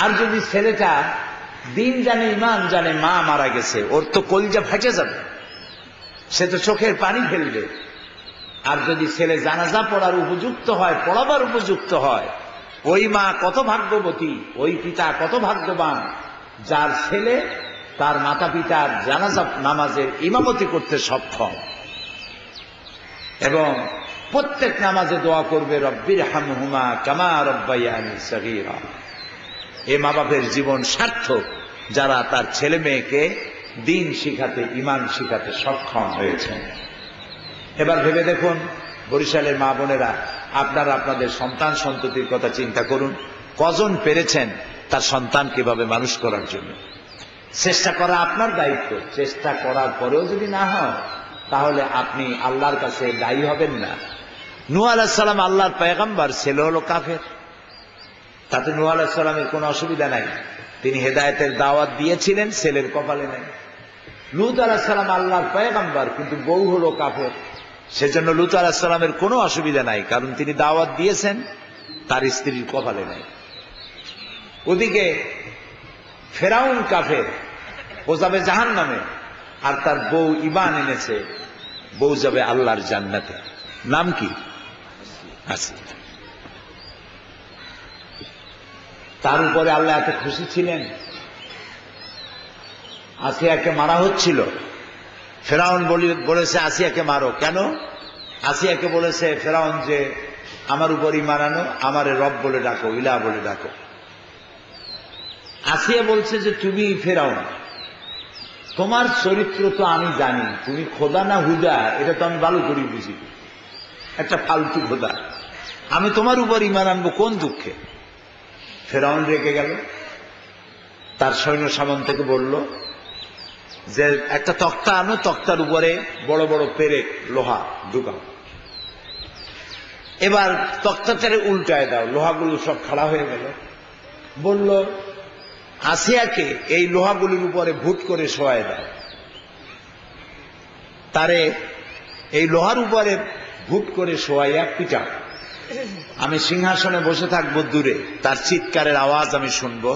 আর যদি ছেলেটা দিন জানে ইমান জানে মা মারা গেছে, ওর তো কলিজা ফেটে যাবে, সে তো চোখের পানি ফেলবে। আর যদি ছেলে জানাজা পড়ার উপযুক্ত হয়, পড়াবার উপযুক্ত হয়, ওই মা কত ভাগ্যবতী, ওই পিতা কত ভাগ্যবান যার ছেলে তার মাতা পিতার জানাজা নামাজের ইমামতি করতে সক্ষম, এবং প্রত্যেক নামাজে দোয়া করবে রব্বির হামহুমা কামা রব্বায়ানি সগীরা। এ মা বাপের জীবন সার্থক যারা তার ছেলে মেয়েকে দিন শিখাতে, ইমান শিখাতে সক্ষম হয়েছেন। এবার ভেবে দেখুন বরিশালের মা বোনেরা, আপনারা আপনাদের সন্তান সন্ততির কথা চিন্তা করুন। কজন পেরেছেন তার সন্তান কিভাবে মানুষ করার জন্য? চেষ্টা করা আপনার দায়িত্ব। চেষ্টা করার পরেও যদি না হয়, তাহলে আপনি আল্লাহর কাছে দায়ী হবেন না। নূহ আলাইহিস সালাম আল্লাহর পয়গম্বর, ছেলে হলো কাফের, তাতে নূহ আলাইহিস সালামের কোনো অসুবিধা নাই। তিনি হেদায়েতের দাওয়াত দিয়েছিলেন, ছেলের কপালে নাই। লূত আলাইহিস সালাম আল্লাহর পয়গম্বর, কিন্তু বউ হলো কাফের, সেজন্য লূত আলাইহিস সালামের কোনো অসুবিধা নাই, কারণ তিনি দাওয়াত দিয়েছেন, তার স্ত্রীর কপালে নাই। ওদিকে ফেরাউন কাফের, ও যাবে জাহান্নামে, আর তার বউ ঈমান এনেছে, বউ যাবে আল্লাহর জান্নাতে। নাম কি? আসিয়া। তার উপরে আল্লাহ এত খুশি ছিলেন, আসিয়াকে মারা হচ্ছিল। ফেরাউন বলেছে আসিয়াকে মারো। কেন? আসিয়াকে বলেছে ফেরাউন যে আমার উপর ঈমান আনো, আমারে রব বলে ডাকো, ইলাহ বলে ডাকো। আসিয়া বলছে যে তুমি ফেরাউন, তোমার চরিত্র তো আমি জানি, তুমি খোদা না হুদা এটা তো আমি ভালো করে বুঝি, একটা ফালতু খোদা, আমি তোমার উপর ঈমান আনবো কোন দুঃখে? ফেরাউন রেগে গেল, তার সৈন্য সামন্তকে বলল যে একটা তক্তা আনো, তক্তার উপরে বড় বড় পেরেক লোহা ঢুকাও, এবার তক্তাটারে উল্টায় দাও, লোহাগুলো সব খাড়া হয়ে গেল। বলল আসিয়াকে এই লোহাগুলির উপরে ভুট করে শোয়ায় দাও, তারে এই লোহার উপরে ভুট করে শোয়াইয়া পিটাও, আমি সিংহাসনে বসে থাকবো দূরে, তার চিৎকারের আওয়াজ আমি শুনবো,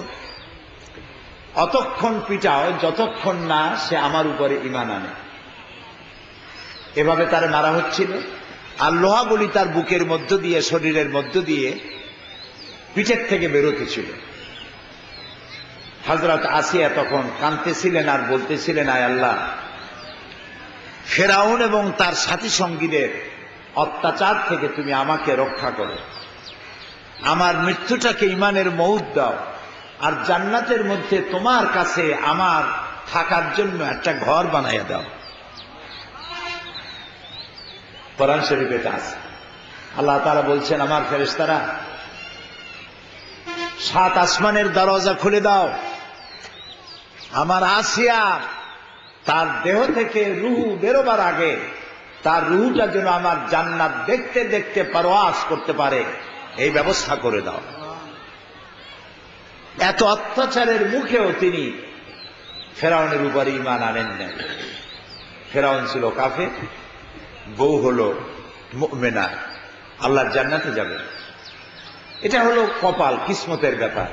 অতক্ষণ পিটাও যতক্ষণ না সে আমার উপরে ঈমান আনে। এভাবে তারে মারা হচ্ছিল, আর লোহাগুলি তার বুকের মধ্য দিয়ে, শরীরের মধ্য দিয়ে পিঠের থেকে বেরোতেছিল। হযরত আসিয়া তখন কাঁদতেছিলেন আর বলতেছিলেন, আয় আল্লাহ, ফেরাউন এবং তার সাথী সঙ্গীদের অত্যাচার থেকে তুমি আমাকে রক্ষা করো, আমার মৃত্যুটাকে ঈমানের মউত দাও, আর জান্নাতের মধ্যে তোমার কাছে আমার থাকার জন্য একটা ঘর বানাইয়া দাও। কোরআন শরীফে এটা আছে। আল্লাহ তাআলা বলছেন, আমার ফেরেশতারা 7 আসমানের দরজা খুলে দাও, আমার আসিয়া তার দেহ থেকে রূহ বেরোবার আগে তার রূহটা যেন আমার জান্নাত দেখতে দেখতে পারওয়াজ করতে পারে, এই ব্যবস্থা করে দাও। এত অত্যাচারের মুখেও তিনি ফেরাউনের উপরে ঈমান আনেন নাই। ফেরাউন ছিল কাফের, বউ হলো মুমিনা, আল্লাহর জান্নাতে যাবে। এটা হলো কপাল, কিসমতের ব্যাপার।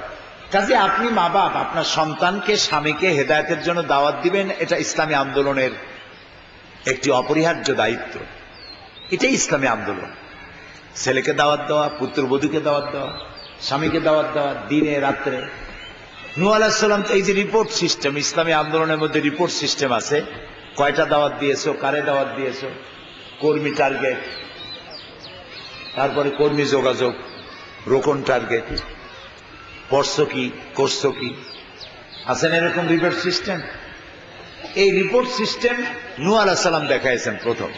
কাজে আপনি মা বাপ আপনার সন্তানকে, স্বামীকে হেদায়েতের জন্য দাওয়াত দিবেন, এটা ইসলামী আন্দোলনের একটি অপরিহার্য দায়িত্ব। এটাই ইসলামী আন্দোলন। ছেলেকে দাওয়াত দেওয়া, পুত্রবধূকে দাওয়াত দেওয়া, স্বামীকে দাওয়াত দেওয়া, দিনে রাত্রে। নূহ আলাইহিস সালাম, এই যে রিপোর্ট সিস্টেম, ইসলামী আন্দোলনের মধ্যে রিপোর্ট সিস্টেম আছে, কয়টা দাওয়াত দিয়েছো, কারে দাওয়াত দিয়েছো, কর্মী টার্গেট, তারপরে কর্মী যোগাযোগ, রোকন টার্গেট, পড়ছো কি, করছো কি, আছেন এরকম রিপোর্ট সিস্টেম। এই রিপোর্ট সিস্টেম নূহ আলাইহিস সালাম দেখাইছেন প্রথম।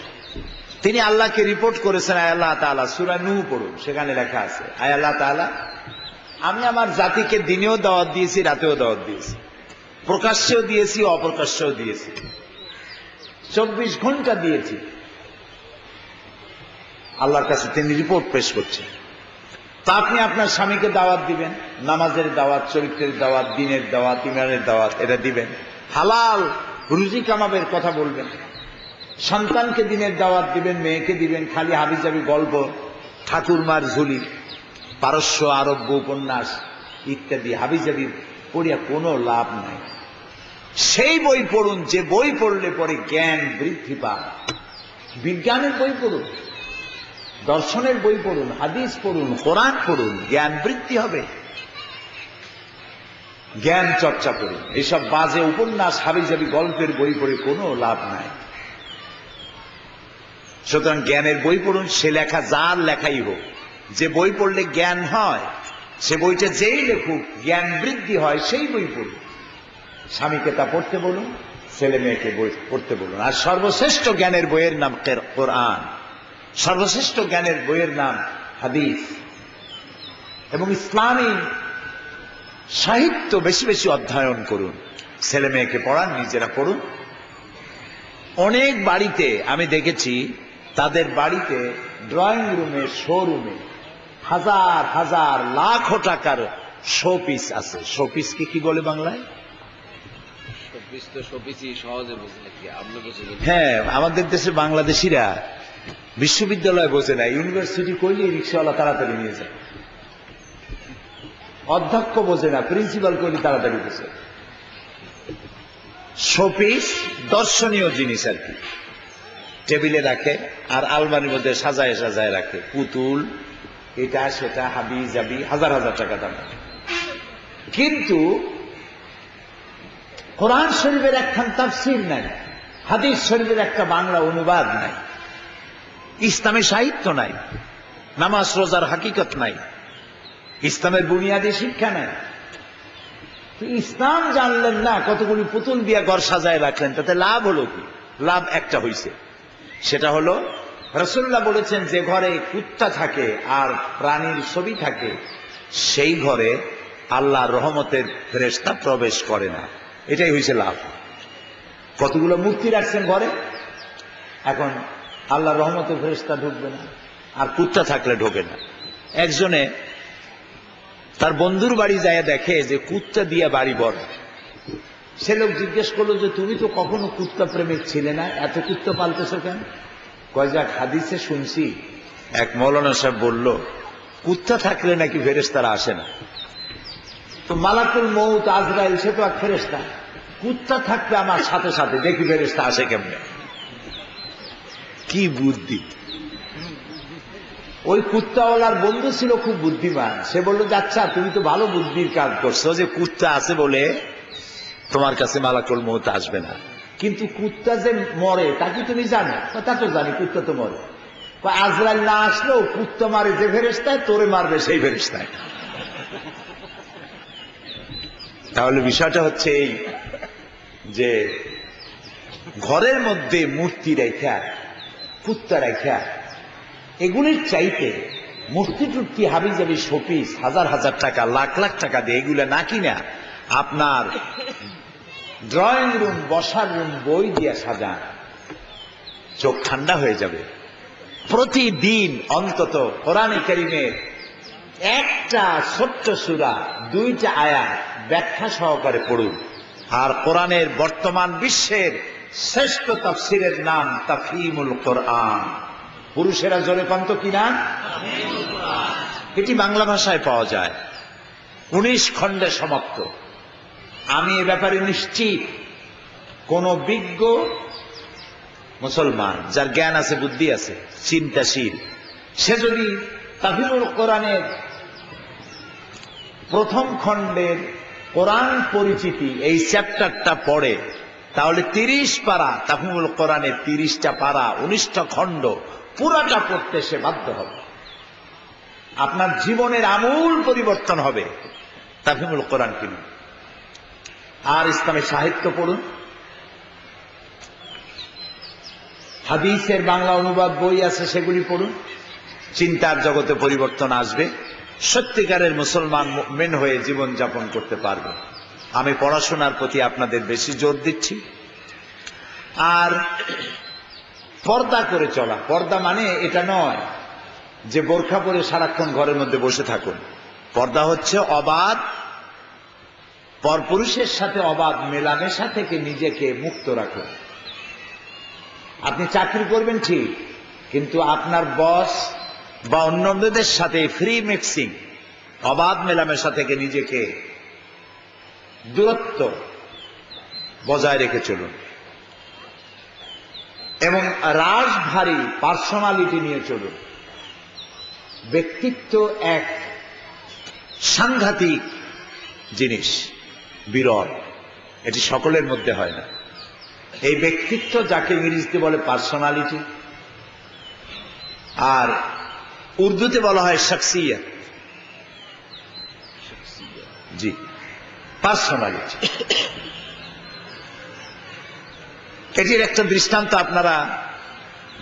তিনি আল্লাহকে রিপোর্ট করেছেন, আয় আল্লাহ তাআলা, সূরা নূহ পড়ুন, সেখানে লেখা আছে, আয় আল্লাহ তাআলা, আমি আমার জাতিকে দিনেও দাওয়াত দিয়েছি, রাতেও দাওয়াত দিয়েছি, প্রকাশ্যেও দিয়েছি, অপ্রকাশ্যেও দিয়েছি, 24 ঘন্টা দিয়েছি। আল্লাহর কাছে তিনি রিপোর্ট পেশ করছেন। তা আপনি আপনার স্বামীকে দাওয়াত দিবেন, নামাজের দাওয়াত, চরিত্রের দাওয়াত, দিনের দাওয়াত, ঈমানের দাওয়াত, এটা দিবেন। হালাল রুজি কামাবের কথা বলবেন। সন্তানকে দিনের দাওয়াত দিবেন, মেয়েকে দিবেন খালি হাবিজাবি গল্প, ঠাকুরমার ঝুলি, পারস্য আরব্য উপন্যাস, ইত্যাদি হাবিজাবি পড়িয়া কোনো লাভ নাই। সেই বই পড়ুন যে বই পড়লে পরে জ্ঞান বৃদ্ধি পায়। বিজ্ঞানের বই পড়ুন, দর্শনের বই পড়ুন, হাদিস পড়ুন, কোরআন পড়ুন, জ্ঞান বৃদ্ধি হবে। জ্ঞান চর্চা করুন। এইসব বাজে উপন্যাস হাবিজাবি গল্পের বই পড়ে কোনো লাভ নাই। সুতরাং জ্ঞানের বই পড়ুন, সে লেখা যার লেখাই হোক। যে বই পড়লে জ্ঞান হয়, সে বইটা যেই লেখুক জ্ঞান বৃদ্ধি হয়, সেই বই পড়ুন। স্বামীকে তা পড়তে বলুন, ছেলে মেয়েকে বই পড়তে বলুন। আর সর্বশ্রেষ্ঠ জ্ঞানের বইয়ের নাম কোরআন, সর্বশ্রেষ্ঠ জ্ঞানের বইয়ের নাম হাদিস। এবং ইসলামী সাহিত্য বেশি বেশি অধ্যয়ন করুন, ছেলে মেয়েকে পড়ান, নিজেরা পড়ুন। অনেক বাড়িতে আমি দেখেছি, তাদের বাড়িতে ড্রয়িং রুমে, শোরুমে হাজার হাজার লাখো টাকার শোপিস আছে। শোপিসকে কি বলে বাংলায়? হ্যাঁ, আমাদের দেশে বাংলাদেশিরা বিশ্ববিদ্যালয় বোঝে না, ইউনিভার্সিটি করলে রিক্সাওয়ালা তাড়াতাড়ি নিয়ে যায়। অধ্যক্ষ বোঝে না, প্রিন্সিপাল করলে তাড়াতাড়ি বোঝে। শোপিস দর্শনীয় জিনিস আর কি, টেবিলে রাখে আর আলমারির মধ্যে সাজায় সাজায় রাখে, পুতুল এটা সেটা হাবি জাবি, হাজার হাজার টাকা দাম। কিন্তু কোরআন শরীফের একখান তাফসীর নাই, হাদিস শরীফের একটা বাংলা অনুবাদ নাই, ইসলামী সাহিত্য নাই, নামাজ রোজার হাকিকত নাই, ইসলামের বুনিয়াদী শিক্ষা নাই। ইসলাম জানলেন না, কতগুলি পুতুল দিয়ে ঘর সাজায় রাখলেন, তাতে লাভ হলো কি? লাভ একটা হইছে, সেটা হলো রাসূলুল্লাহ বলেছেন যে ঘরে কুত্তা থাকে আর প্রাণীর ছবি থাকে, সেই ঘরে আল্লাহর রহমতের ফেরেশতা প্রবেশ করে না। এটাই হয়েছে লাভ। কতগুলো মূর্তি রাখছেন ঘরে, এখন আল্লাহর রহমতের ফেরেশতা ঢুকবে না, আর কুত্তা থাকলে ঢোকে না। একজনে তার বন্ধুর বাড়ি যায় দেখে যে কুত্তা দিয়ে বাড়ি বড়। সে লোক জিজ্ঞেস করলো যে তুমি তো কখনো কুত্তা প্রেমিক ছিলে না, এত কুত্তা পালতেছো কেন? কয় যাক হাদিসে শুনছি, এক মৌলানা সাহেব বলল কুত্তা থাকলে নাকি ফেরেশতারা আসে না। তো মালাকুল মউত আজরাইল সে তো এক ফেরেশতা, কুত্তা থাকলে আমার সাথে সাথে দেখি ফেরেশতা আসে কেমনে। কি বুদ্ধি! ওই কুত্তাওয়ালার বন্ধু ছিল খুব বুদ্ধিমান, সে বললো যে আচ্ছা তুমি তো ভালো বুদ্ধির কাজ করছো, যে কুত্তা আছে বলে তোমার কাছে মালাকুল মউত আসবে না, কিন্তু কুত্তা যে মরে তা কি তুমি জানো? তা তো জানি, কুত্তা তো মরে। আজরাইল না আসলেও কুত্তা মারে যে ফেরেশতায়, তোরে মারবে সেই ফেরেশতায়। তাহলে বিষয়টা হচ্ছে এই যে ঘরের মধ্যে মূর্তি রেখা, কুত্তা রেখা, এগুলির চাইতে মূর্তি টুর্তি হাবিজাবি শোপিস হাজার হাজার টাকা, লাখ লাখ টাকা দিয়ে এগুলা না কিনা আপনার ড্রয়িং রুম, বসার রুম বই দিয়ে সাজান, চোখ ঠান্ডা হয়ে যাবে। প্রতিদিন অন্তত কোরআনে কারীমের একটা ছোট্ট সূরা, 2টা আয়াত ব্যাখ্যা সহকারে পড়ুন। আর কোরআনের বর্তমান বিশ্বের শ্রেষ্ঠ তাফসীরের নাম তাফহিমুল কোরআন। পুরুষেরা জোরে কন্ত কি নাম? এটি বাংলা ভাষায় পাওয়া যায়, 19 খণ্ডে সমাপ্ত। আমি এ ব্যাপারে নিশ্চিত, কোন বিজ্ঞ মুসলমান যার জ্ঞান আছে, বুদ্ধি আছে, চিন্তাশীল, সে যদি তাফহিমুল কোরআনের প্রথম খণ্ডের কোরআন পরিচিতি এই চ্যাপ্টারটা পড়ে, তাহলে 30 পারা তাফহিমুল কোরআনের 30টা পারা, 19টা খণ্ড পুরাটা পড়তে সে বাধ্য হবে। আপনার জীবনের আমূল পরিবর্তন হবে। তাফহিমুল কোরআন কিনুন, আর ইসলামী সাহিত্য পড়ুন, হাদিসের বাংলা অনুবাদ বই আছে সেগুলি পড়ুন, চিন্তার জগতে পরিবর্তন আসবে, সত্যিকারের মুসলমান মুমিন হয়ে জীবন যাপন করতে পারবে। আমি পড়াশোনার প্রতি আপনাদের বেশি জোর দিচ্ছি। আর পর্দা করে চলা, পর্দা মানে এটা নয় যে বোরখা পরে সারাক্ষণ ঘরের মধ্যে বসে থাকুন। পর্দা হচ্ছে অবাধ, পরপুরুষের সাথে অবাধ মেলামেশা থেকে নিজেকে মুক্ত রাখুন। আপনি চাকরি করবেন ঠিক, কিন্তু আপনার বস বা অন্যদের সাথে ফ্রি মিক্সিং, অবাধ মেলামেশা থেকে নিজেকে দূরত্ব বজায় রেখে চলুন এবং রাশভারী পার্সোনালিটি নিয়ে চলুন। ব্যক্তিত্ব এক সাংঘাতিক জিনিস, বিরল, এটি সকলের মধ্যে হয় না। এই ব্যক্তিত্ব যাকে ইংরেজিতে বলে পার্সোনালিটি, আর উর্দুতে বলা হয় শখসিয়ত। জি, পার্সোনালিটি। এটির একটা দৃষ্টান্ত আপনারা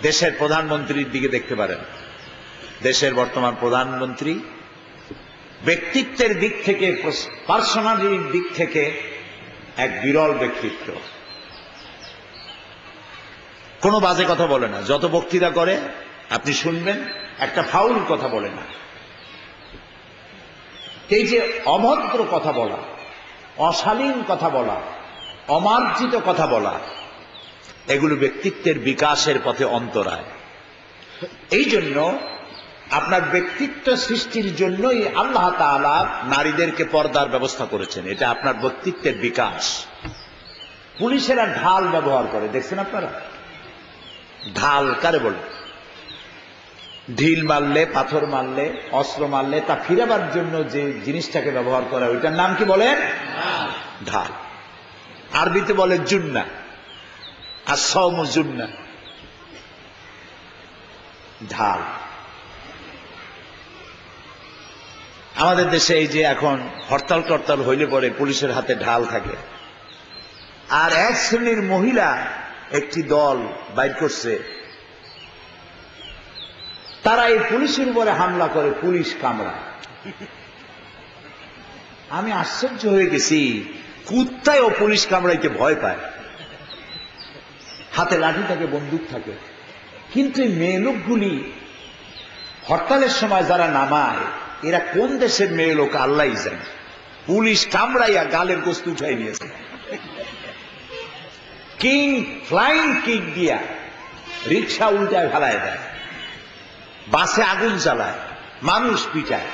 দেশের প্রধানমন্ত্রীর দিকে দেখতে পারেন। দেশের বর্তমান প্রধানমন্ত্রী ব্যক্তিত্বের দিক থেকে, পার্সোনালিটির দিক থেকে এক বিরল ব্যক্তিত্ব। কোনো বাজে কথা বলে না, যত বক্তৃতা করে আপনি শুনবেন, একটা ফাউল কথা বলে না। এই যে অভদ্র কথা বলা, অশালীন কথা বলা, অমার্জিত কথা বলা, এগুলো ব্যক্তিত্বের বিকাশের পথে অন্তরায়। এই জন্য আপনার ব্যক্তিত্ব সৃষ্টির জন্যই আল্লাহ তাআলা নারীদেরকে পর্দার ব্যবস্থা করেছেন। এটা আপনার ব্যক্তিত্বের বিকাশ। পুলিশেরা ঢাল ব্যবহার করে, দেখছেন আপনারা? ঢাল কারে বলে? ঢিল মারলে, পাথর মারলে, অস্ত্র মারলে তা ফিরাবার জন্য যে জিনিসটাকে ব্যবহার করা, ওইটার নাম কি বলেন? ঢাল। আরবিতে বলে জুন্না, আর সওমু জুন্না, ঢাল। আমাদের দেশে এই যে এখন হরতাল টরতাল হইলে পরে পুলিশের হাতে ঢাল থাকে, আর এক শ্রেণীর মহিলা একটি দল বাইর করছে, তারা এই পুলিশের উপরে হামলা করে, পুলিশ কামড়ায়। আমি আশ্চর্য হয়ে গেছি, কুত্তায় ও পুলিশ কামড়াইতে ভয় পায়, হাতে লাঠি থাকে, বন্দুক থাকে। কিন্তু এই মেয়ে লোকগুলি হরতালের সময় যারা নামায়, এরা কোন দেশের মেয়ে লোক আল্লাহই জানে। পুলিশ কামড়াইয়া গালের গোস্ত উঠাই নিয়েছে, কিং ফ্লাইং কিক দিয়া রিক্সা উল্টায় ফেলায় দেয়, বাসে আগুন জ্বালায়, মানুষ পিটায়।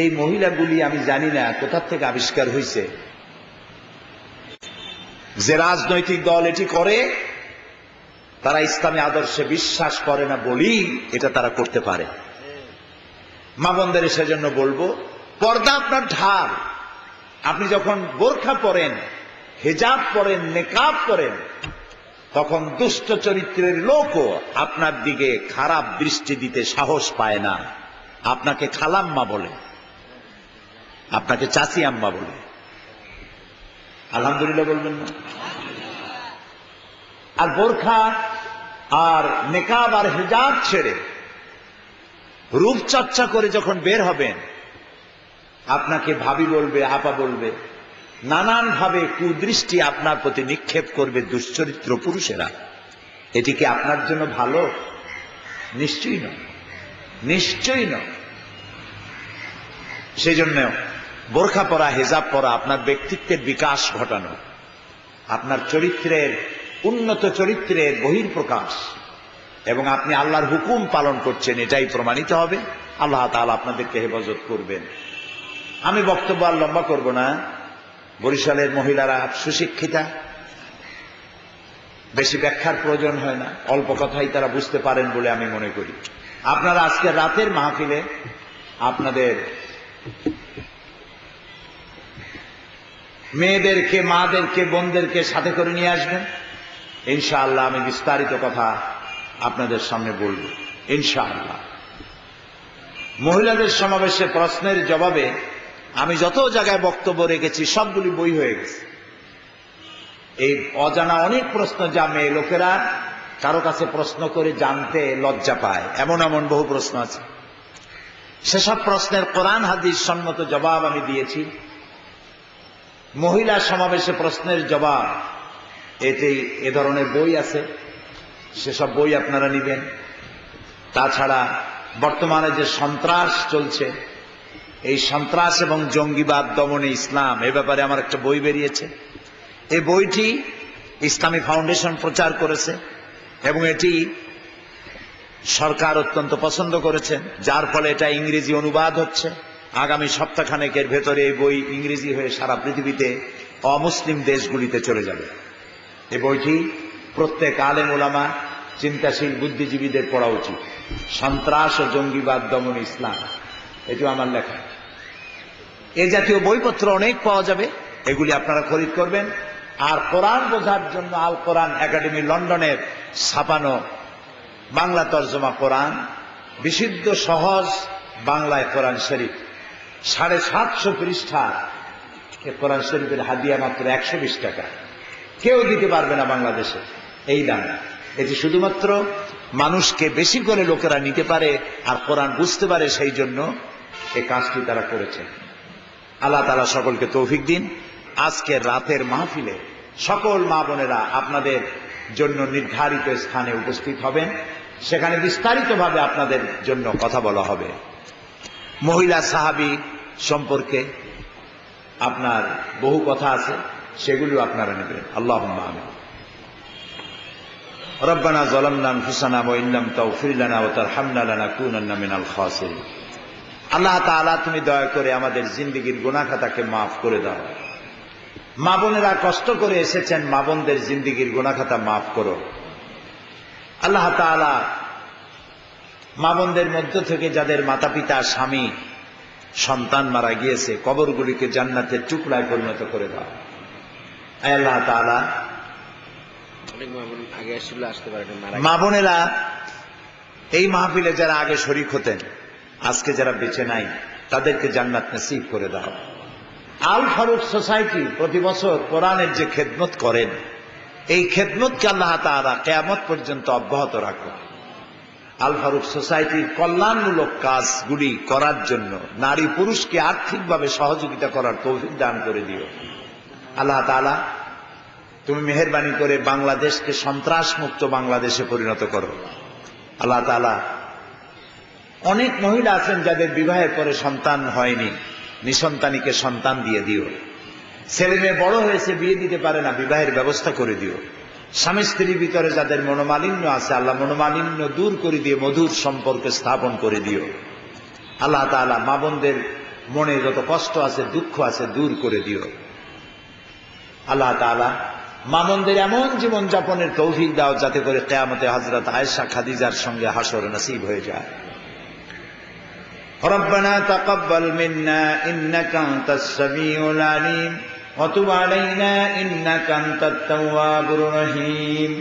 এই মহিলাগুলি আমি জানি না কোথা থেকে আবিষ্কার হয়েছে। যে রাজনৈতিক দল এটি করে, তারা ইসলামী আদর্শে বিশ্বাস করে না বলেই এটা তারা করতে পারে। মা বোনদের সেজন্য বলবো, পর্দা আপনার ঢাল। আপনি যখন বোরখা পরেন, হিজাব পরেন, নেকাব পরেন, তখন দুষ্ট চরিত্রের লোকও আপনার দিকে খারাপ দৃষ্টি দিতে সাহস পায় না। আপনাকে খালাম্মা বলে, আপনাকে চাচি আম্মা বলে। আলহামদুলিল্লাহ বলবেন না? আর বোরখা আর নেকাব আর হিজাব ছেড়ে রূপচর্চা করে যখন বের হবেন, আপনাকে ভাবি বলবে, আপা বলবে, নানান ভাবে কুদৃষ্টি আপনার প্রতি নিক্ষেপ করবে দুশ্চরিত্র পুরুষেরা। এটি কি আপনার জন্য ভালো? নিশ্চয়ই নয়, নিশ্চয়ই নয়। সেই জন্য বোরখা পরা, হিজাব পরা আপনার ব্যক্তিত্বের বিকাশ ঘটানো, আপনার চরিত্রের, উন্নত চরিত্রের বহিঃপ্রকাশ, এবং আপনি আল্লাহর হুকুম পালন করছেন, এটাই প্রমাণিত হবে। আল্লাহ তাআলা আপনাদেরকে হেফাজত করবেন। আমি বক্তব্য আর লম্বা করব না। বরিশালের মহিলারা সুশিক্ষিতা, বেশি ব্যাখ্যার প্রয়োজন হয় না, অল্প কথাই তারা বুঝতে পারেন বলে আমি মনে করি। আপনারা আজকে রাতের মাহফিলে আপনাদের মেয়েদেরকে, মাদেরকে, বোনদেরকে সাথে করে নিয়ে আসবেন। ইনশাআল্লাহ আমি বিস্তারিত কথা আপনাদের সামনে বলব ইনশাআল্লাহ। মহিলাদের সমাবেশে প্রশ্নের জবাবে আমি যত জায়গায় বক্তব্য রেখেছি সবগুলি বই হয়ে গেছে। এই অজানা অনেক প্রশ্ন যা মেয়ে লোকেরা কারো কাছে প্রশ্ন করে জানতে লজ্জা পায়, এমন এমন বহু প্রশ্ন আছে। সেসব প্রশ্নের কোরআন হাদিস সম্মত জবাব আমি দিয়েছি। মহিলা সমাবেশে প্রশ্নের জবাব, এতে এ ধরনের বই আছে, সেসব বই আপনারা নিবেন। তাছাড়া বর্তমানে যে সন্ত্রাস চলছে, এই সন্ত্রাস এবং জঙ্গিবাদ দমনে ইসলাম, এ ব্যাপারে আমার একটা বই বেরিয়েছে। এই বইটি ইসলামী ফাউন্ডেশন প্রচার করেছে এবং এটি সরকার অত্যন্ত পছন্দ করেছেন, যার ফলে এটা ইংরেজি অনুবাদ হচ্ছে আগামী সপ্তাহখানেকের ভেতরে এই বই ইংরেজি হয়ে সারা পৃথিবীতে অমুসলিম দেশগুলিতে চলে যাবে। এই বইটি প্রত্যেক আলেম ওলামা, চিন্তাশীল বুদ্ধিজীবীদের পড়া উচিত। সন্ত্রাস ও জঙ্গিবাদ দমন ইসলাম, এটিও আমার লেখা। এ জাতীয় বইপত্র অনেক পাওয়া যাবে, এগুলি আপনারা খরিদ করবেন। আর কোরআন বোঝার জন্য আল কোরআন একাডেমি লন্ডনের ছাপানো বাংলা তর্জমা কোরআন, বিশুদ্ধ সহজ বাংলায় কোরআন শরীফ, 750 পৃষ্ঠা কোরআন শরীফের হাদিয়া মাত্র 120 টাকা। কেউ দিতে পারবে না বাংলাদেশে এই দাম। এটি শুধুমাত্র মানুষকে বেশি করে লোকেরা নিতে পারে আর কোরআন বুঝতে পারে, সেই জন্য এই কাজটি তারা করেছে। আল্লাহ তাআলা সকলকে তৌফিক দিন। আজকে রাতের মাহফিলে সকল মা বোনেরা আপনাদের জন্য নির্ধারিত স্থানে উপস্থিত হবেন। সেখানে বিস্তারিতভাবে আপনাদের জন্য কথা বলা হবে। মহিলা সাহাবী সম্পর্কে আপনার বহু কথা আছে, সেগুলো আপনারা নেবেন। আল্লাহুম্মা আমিন। রব্বানা যালামনা আনফুসানা ওয়া ইন লাম তাগফির লানা ওয়া তারহামনা লানাকুনান্না মিনাল খাসিরিন। আল্লাহ তাআলা তুমি দয়া করে আমাদের জিন্দেগীর গুনাহ খাতাকে মাফ করে দাও। মা বোনেরা কষ্ট করে এসেছেন, মা বোনদের জিন্দেগীর গুনাহ খাতা মাফ করো। আল্লাহ তাআলা মা বোনদের মধ্য থেকে যাদের মাতা পিতা, স্বামী, সন্তান মারা গিয়েছে, কবরগুলিকে জান্নাতের টুকরায় পরিণত করে দাও। আয় আল্লাহ তাআলা, মা বোনেরা এই মাহফিলে যারা আগে শরীক হতেন, আজকে যারা বেঁচে নাই, তাদেরকে জান্নাত নসিব করে দাও। আল ফারুক সোসাইটি প্রতি বছর কোরআনের যে খেদমত করেন, এই খেদমতকে আল্লাহ তাআলা কিয়ামত পর্যন্ত অব্যাহত রাখো। আল ফারুক সোসাইটির কল্যাণমূলক কাজগুলি করার জন্য নারী পুরুষকে আর্থিকভাবে সহযোগিতা করার তৌফিক দান করে দিও। আল্লাহ তাআলা তুমি মেহেরবানি করে বাংলাদেশকে সন্ত্রাস মুক্ত বাংলাদেশে পরিণত করো। আল্লাহ তাআলা অনেক মহিলা আছেন যাদের বিবাহের পরে সন্তান হয়নি, নিঃসন্তানীকে সন্তান দিয়ে দিও। ছেলে মেয়ে বড় হয়েছে, বিয়ে দিতে পারে না, বিবাহের ব্যবস্থা করে দিও। স্বামী স্ত্রীর ভিতরে যাদের মনোমালিন্য আছে, আল্লাহ মনোমালিন্য দূর করে দিয়ে মধুর সম্পর্ক স্থাপন করে দিও। আল্লাহ তাআলা মা বোনদের মনে যত কষ্ট আছে, দুঃখ আছে, দূর করে দিও। আল্লাহ তাআলা মা বোনদের এমন জীবন যাপনের তৌফিক দাও যাতে করে কিয়ামতে হযরত আয়েশা খাদিজার সঙ্গে হাসর নসিব হয়ে যায়। ربنا تقبل منا إنك أنت السميع العليم وتب علينا إنك أنت التواب الرحيم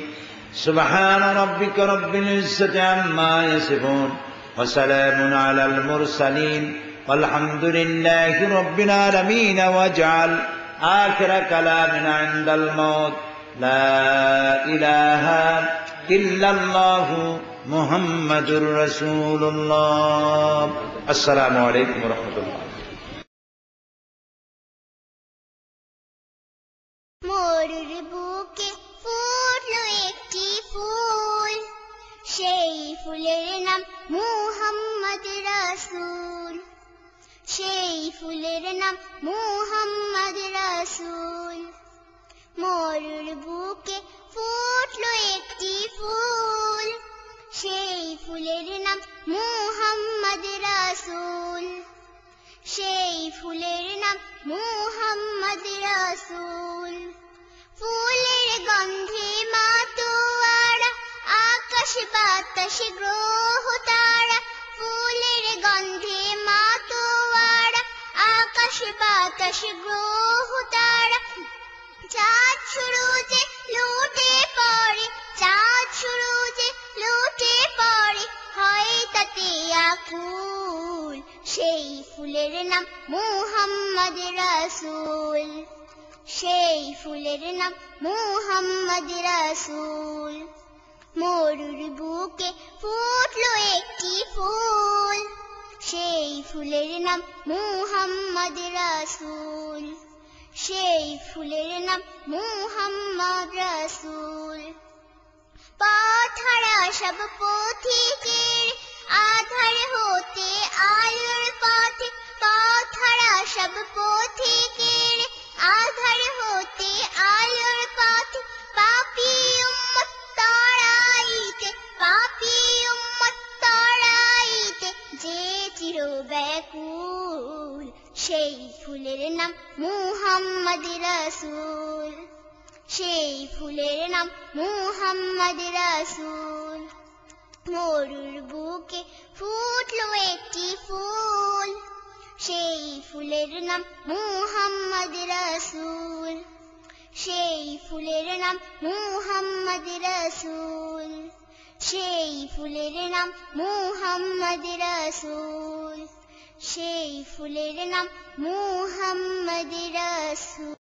سبحان ربك رب العزة عما يصفون وسلام على المرسلين والحمد لله رب العالمين واجعل آخر كلامنا عند الموت لا إله إلا الله মুহাম্মাদুর রাসূলুল্লাহ। আসসালামু আলাইকুম ওয়া রাহমাতুল্লাহ। মোরের বুকে ফুটলো একটি ফুল, সেই ফুলের নাম মুহাম্মদ রাসূল, সেই ফুলের নাম মুহাম্মদ রাসূল। মোরের বুকে ফুটলো একটি ফুল, সেই ফুলের নাম মুহাম্মদ রাসূল, সেই ফুলের নাম মুহাম্মদ রাসূল। ফুলের গন্ধে মাতোয়ারা আকাশ বাতাস গ্রহ তারা, ফুলের গন্ধে মাতোয়ারা আকাশ বাতাস গ্রহ তারা। চাঁদ সুরজে লুটে পড়ে, চাঁদ সুরজে লুটে পড়ে, হয় তাতে আকুল, সেই ফুলের নাম মুহাম্মদ রাসূল, সেই ফুলের নাম মুহাম্মদ রাসূল। মরুর বুকে ফুটলো একটি ফুল, সেই ফুলের নাম মুহাম্মদ রাসূল, সেই ফুলের নাম মুহাম্মদ রাসূল। পথহারা সব পথিকের আধার হতে আলোর পথে, পথহারা সব পথিকের আধার হতে আলোর পথে। পাপী উম্মত তাড়াইতে, পাপী উম্মত তাড়াইতে যে চির ব্যাকুল, মুহাম্মদ রাসূল সেই ফুলের নাম মুহাম্মদ রাসূল মরুর বুকে ফুটলো একটি ফুল সেই ফুলের নাম মুহাম্মদ রাসূল সেই ফুলের নাম মুহাম্মদ রাসূল সেই ফুলের নাম মুহাম্মদ রাসূল সেই ফুলের নাম মুহাম্মদ রাসূল